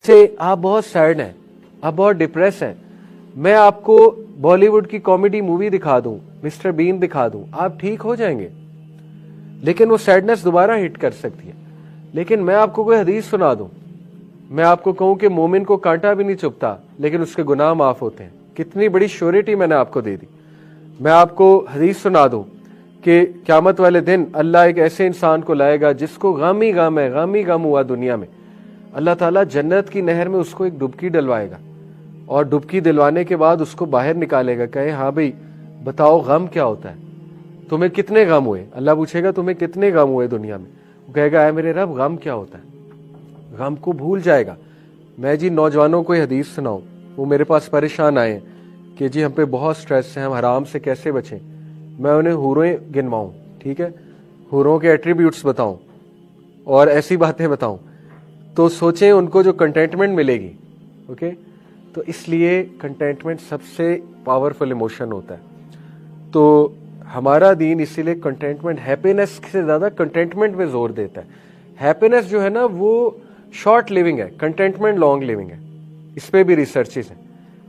سے آپ بہت سیڈ ہیں, آپ بہت ڈپریس ہیں, میں آپ کو بالی ووڈ کی کامیڈی مووی دکھا دوں, مسٹر بین دکھا دوں, آپ ٹھیک ہو جائیں گے, لیکن وہ سیڈنس دوبارہ ہٹ کر سکتی ہے. لیکن میں آپ کو کوئی حدیث سنا دوں, میں آپ کو کہوں کہ مومن کو کانٹا بھی نہیں چبھتا لیکن اس کے گناہ معاف ہوتے ہیں, کتنی بڑی شیورٹی میں نے آپ کو دے دی. میں آپ کو حدیث سنا دوں کہ قیامت والے دن اللہ ایک ایسے انسان کو لائے گا جس کو غم ہی غم ہے, غم ہی غم ہوا دنیا میں, اللہ تعالیٰ جنت کی نہر میں اس کو ایک ڈبکی ڈلوائے گا, اور ڈبکی دلوانے کے بعد اس کو باہر نکالے گا, کہے ہاں بھائی بتاؤ غم کیا ہوتا ہے, تمہیں کتنے غم ہوئے. اللہ پوچھے گا تمہیں کتنے غم ہوئے دنیا میں, وہ کہے گا اے میرے رب غم کیا ہوتا ہے, غم کو بھول جائے گا. میں جی نوجوانوں کو حدیث سناؤں, وہ میرے پاس پریشان آئے ہیں کہ جی ہم پہ بہت سٹریس ہے, ہم حرام سے کیسے بچیں. میں انہیں حوریں گنواؤں, ٹھیک ہے, حوروں کے ایٹریبیوٹس بتاؤں اور ایسی باتیں بتاؤں, تو سوچیں ان کو جو کنٹینٹمنٹ ملے گی. اوکے, تو اس لیے کنٹینٹمنٹ سب سے پاورفل ایموشن ہوتا ہے. تو ہمارا دین اسی لیے کنٹینٹمنٹ, ہیپینس سے زیادہ کنٹینٹمنٹ میں زور دیتا ہے. ہیپینس جو ہے نا وہ شارٹ لیونگ ہے, کنٹینٹمنٹ لانگ لیونگ ہے. اس پہ بھی ریسرچز ہیں.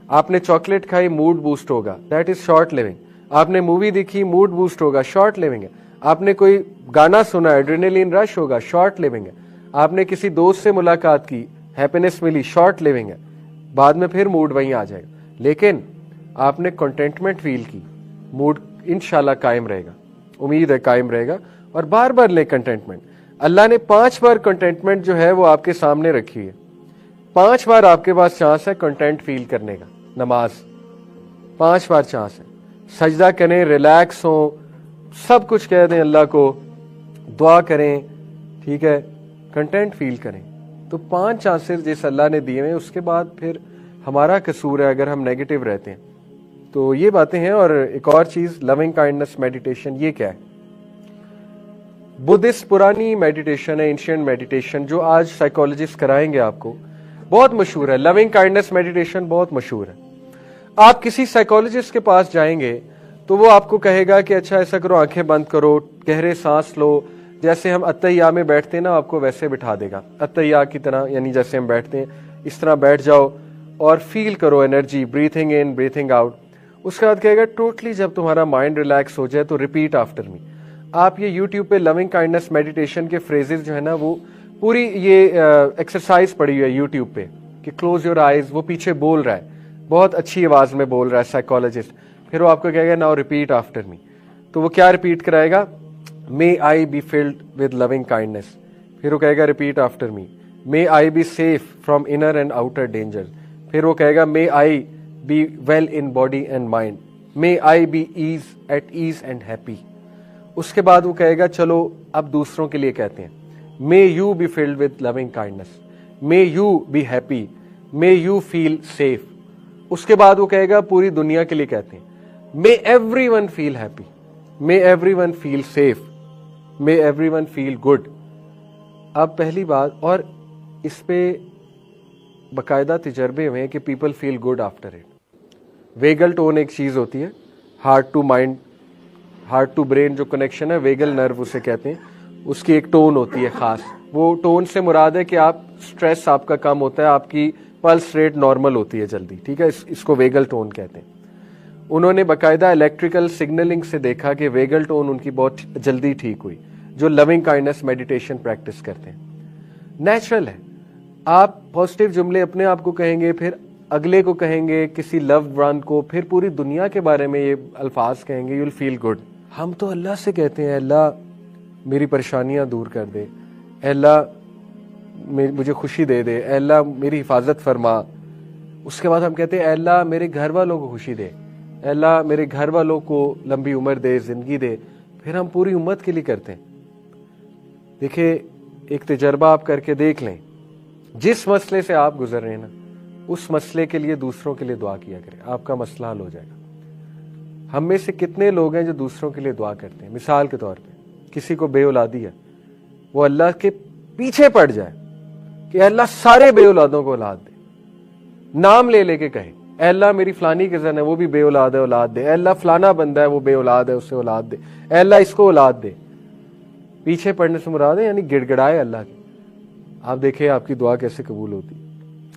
آپ نے چاکلیٹ کھائی موڈ بوسٹ ہوگا, دیٹ از شارٹ لیونگ. آپ نے مووی دیکھی موڈ بوسٹ ہوگا, شارٹ لیونگ ہے. آپ نے کوئی گانا سنا ایڈرینلین رش ہوگا, شارٹ لیونگ ہے. آپ نے کسی دوست سے ملاقات کی, ہیپینس ملی, شارٹ لیونگ ہے, بعد میں پھر موڈ وہیں آ جائے گا. لیکن آپ نے کنٹینٹمنٹ فیل کی, موڈ انشاءاللہ قائم رہے گا, امید ہے قائم رہے گا. اور بار بار لیں کنٹینٹمنٹ. اللہ نے 5 بار کنٹینٹمنٹ جو ہے وہ آپ کے سامنے رکھی ہے. 5 بار آپ کے پاس چانس ہے کنٹینٹ فیل کرنے کا. نماز 5 بار چانس ہے, سجدہ کریں, ریلیکس ہوں, سب کچھ کہہ دیں اللہ کو, دعا کریں, ٹھیک ہے, کنٹینٹ فیل کریں. تو 5 چانسز جس اللہ نے دیے ہیں, اس کے بعد پھر ہمارا قصور ہے اگر ہم نیگیٹو رہتے ہیں. تو یہ باتیں ہیں. اور ایک اور چیز, لونگ کائنڈنس میڈیٹیشن, یہ کیا ہے؟ بدھسٹ پرانی میڈیٹیشن ہے, اینشینٹ میڈیٹیشن, جو آج سائیکالوجسٹ کرائیں گے آپ کو. بہت مشہور ہے لونگ کائنڈنس میڈیٹیشن, بہت مشہور ہے. آپ کسی سائیکالوجسٹ کے پاس جائیں گے تو وہ آپ کو کہے گا کہ اچھا ایسا کرو, آنکھیں بند کرو, گہرے سانس لو, جیسے ہم اتحیہ میں بیٹھتے ہیں نا, آپ کو ویسے بٹھا دے گا اتحیہ کی طرح, یعنی جیسے ہم بیٹھتے ہیں اس طرح بیٹھ جاؤ اور فیل کرو انرجی, بریتھنگ ان بریتھنگ آؤٹ. اس کے بعد کہے گا ٹوٹلی جب تمہارا مائنڈ ریلیکس ہو جائے تو ریپیٹ آفٹر می. آپ یہ یوٹیوب پہ لونگ کائنڈنس میڈیٹیشن کے فریزز جو ہے نا, وہ پوری یہ ایکسرسائز پڑی ہوئی ہے یوٹیوب پہ کہ کلوز یور آئیز, وہ پیچھے بول رہا ہے, بہت اچھی آواز میں بول رہا ہے سائیکالوجسٹ. پھر وہ آپ کو کہے گا ناؤ ریپیٹ آفٹر می. تو وہ کیا ریپیٹ کرائے گا؟ May I be filled with loving kindness. پھر وہ کہے گا repeat after me. May I be safe from inner and outer danger. پھر وہ کہے گا May I be well in body and mind. May I be at ease and happy. اس کے بعد وہ کہے گا چلو اب دوسروں کے لیے کہتے ہیں, May you be filled with loving kindness. May you be happy. May you feel safe. اس کے بعد وہ کہے گا پوری دنیا کے لیے کہتے ہیں, May everyone feel happy. May everyone feel safe. May everyone feel good. اب پہلی بات, اور اس پہ باقاعدہ تجربے ہوئے ہیں کہ people feel good after it. Vagal tone ایک چیز ہوتی ہے, heart to mind, heart to brain جو کنیکشن ہے, ویگل نرو اسے کہتے ہیں, اس کی ایک ٹون ہوتی ہے خاص. وہ ٹون سے مراد ہے کہ آپ سٹریس آپ کا کم ہوتا ہے, آپ کی پلس ریٹ نارمل ہوتی ہے جلدی, ٹھیک ہے, اس کو ویگل ٹون کہتے ہیں. انہوں نے باقاعدہ الیکٹریکل سگنلنگ سے دیکھا کہ ویگل ٹون ان کی بہت جلدی ٹھیک ہوئی, جو لونگ کائنڈنس میڈیٹیشن پریکٹس کرتے ہیں. نیچرل ہے, آپ پازیٹیو جملے اپنے آپ کو کہیں گے, پھر اگلے کو کہیں گے, کسی لوڈ ون کو, پھر پوری دنیا کے بارے میں یہ الفاظ کہیں گے, یو ول فیل گڈ. ہم تو اللہ سے کہتے ہیں اللہ میری پریشانیاں دور کر دے, اے اللہ مجھے خوشی دے دے, اے اللہ میری حفاظت فرما. اس کے بعد ہم کہتے ہیں اے اللہ میرے گھر والوں کو خوشی دے, اے اللہ میرے گھر والوں کو لمبی عمر دے, زندگی دے. پھر ہم پوری امت کے لیے کرتے ہیں. دیکھیں ایک تجربہ آپ کر کے دیکھ لیں, جس مسئلے سے آپ گزر رہے ہیں نا, اس مسئلے کے لیے دوسروں کے لیے دعا کیا کریں, آپ کا مسئلہ حل ہو جائے گا. ہم میں سے کتنے لوگ ہیں جو دوسروں کے لیے دعا کرتے ہیں؟ مثال کے طور پہ کسی کو بے اولادی ہے, وہ اللہ کے پیچھے پڑ جائے کہ اے اللہ سارے بے اولادوں کو اولاد دے, نام لے لے کے کہے اے اللہ میری فلانی کزن ہے وہ بھی بے اولاد ہے, اولاد دے. اے اللہ فلانا بندہ ہے وہ بے اولاد ہے, اسے اولاد دے. اے اللہ اس کو اولاد دے. پیچھے پڑنے سے مراد ہے یعنی گڑ گڑائے اللہ کی. آپ دیکھیں آپ کی دعا کیسے قبول ہوتی.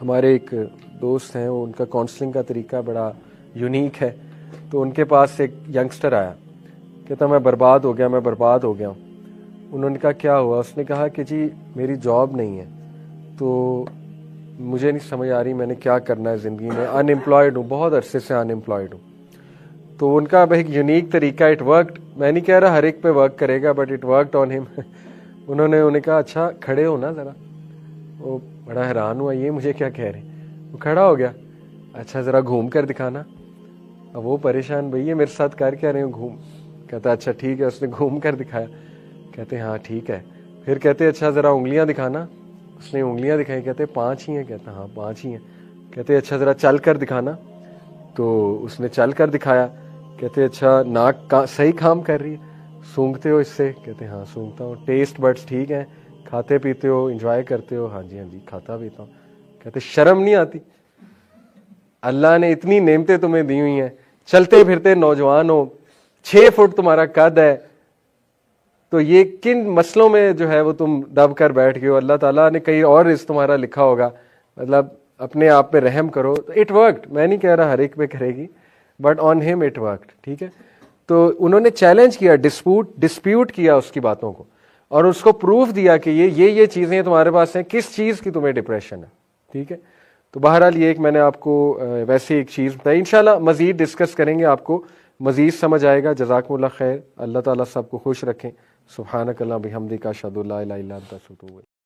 ہمارے ایک دوست ہیں, ان کا کاؤنسلنگ کا طریقہ بڑا یونیک ہے. تو ان کے پاس ایک ینگسٹر آیا, کہتا میں برباد ہو گیا ہوں. انہوں نے کہا کیا ہوا؟ اس نے کہا کہ جی میری جاب نہیں ہے, تو مجھے نہیں سمجھ آ رہی میں نے کیا کرنا ہے زندگی میں, ان امپلائڈ ہوں, بہت عرصے سے ان امپلائڈ ہوں. تو ان کا ایک یونیک طریقہ, اٹ ورکڈ. میں نہیں کہہ رہا ہر ایک پہ ورک کرے گا, بٹ اٹ ورکڈ آن ہم. انہیں کہا اچھا کھڑے ہو نا ذرا. وہ بڑا حیران ہوا, یہ مجھے کیا کہہ رہے ہیں. وہ کھڑا ہو گیا, اچھا ذرا گھوم کر دکھانا. اب وہ پریشان, بھئی یہ میرے ساتھ کر کیا رہے ہو, گھوم. کہتا اچھا ٹھیک ہے. اس نے گھوم کر دکھایا. کہتے ہاں ٹھیک ہے. پھر کہتے اچھا ذرا انگلیاں دکھانا. اس نے انگلیاں دکھائی. کہتے 5 ہی ہیں. کہتا ہاں 5 ہی ہیں. کہتے اچھا ذرا چل کر دکھانا. تو اس نے چل کر دکھایا. کہتے اچھا ناک صحیح کام کر رہی ہے, سونگھتے ہو اس سے؟ کہتے ہاں سونگھتا ہوں. ٹیسٹ بڈس ٹھیک ہیں, کھاتے پیتے ہو, انجوائے کرتے ہو؟ ہاں جی کھاتا پیتا ہوں. کہتے شرم نہیں آتی؟ اللہ نے اتنی نعمتیں تمہیں دی ہوئی ہیں, چلتے پھرتے نوجوان ہو, 6 فٹ تمہارا قد ہے, تو یہ کن مسئلوں میں جو ہے وہ تم دب کر بیٹھ گئے ہو؟ اللہ تعالیٰ نے کہیں اور رزق تمہارا لکھا ہوگا. مطلب اپنے آپ پہ رحم کرو. It worked. میں نہیں کہہ رہا ہر ایک پہ کرے گی, بٹ آن ہم اٹ ورکڈ. ٹھیک ہے. تو انہوں نے چیلنج کیا, ڈسپیوٹ کیا اس کی باتوں کو, اور اس کو پروف دیا کہ یہ چیزیں تمہارے پاس ہیں, کس چیز کی تمہیں ڈپریشن ہے. ٹھیک ہے. تو بہرحال یہ ایک میں نے آپ کو ویسے ایک چیز بتائی. انشاءاللہ مزید ڈسکس کریں گے, آپ کو مزید سمجھ آئے گا. جزاکم اللہ خیر. اللہ تعالیٰ سب کو خوش رکھیں. سبحانک اللہم بحمدک اشہد ان لا الہ الا انت استغفرک.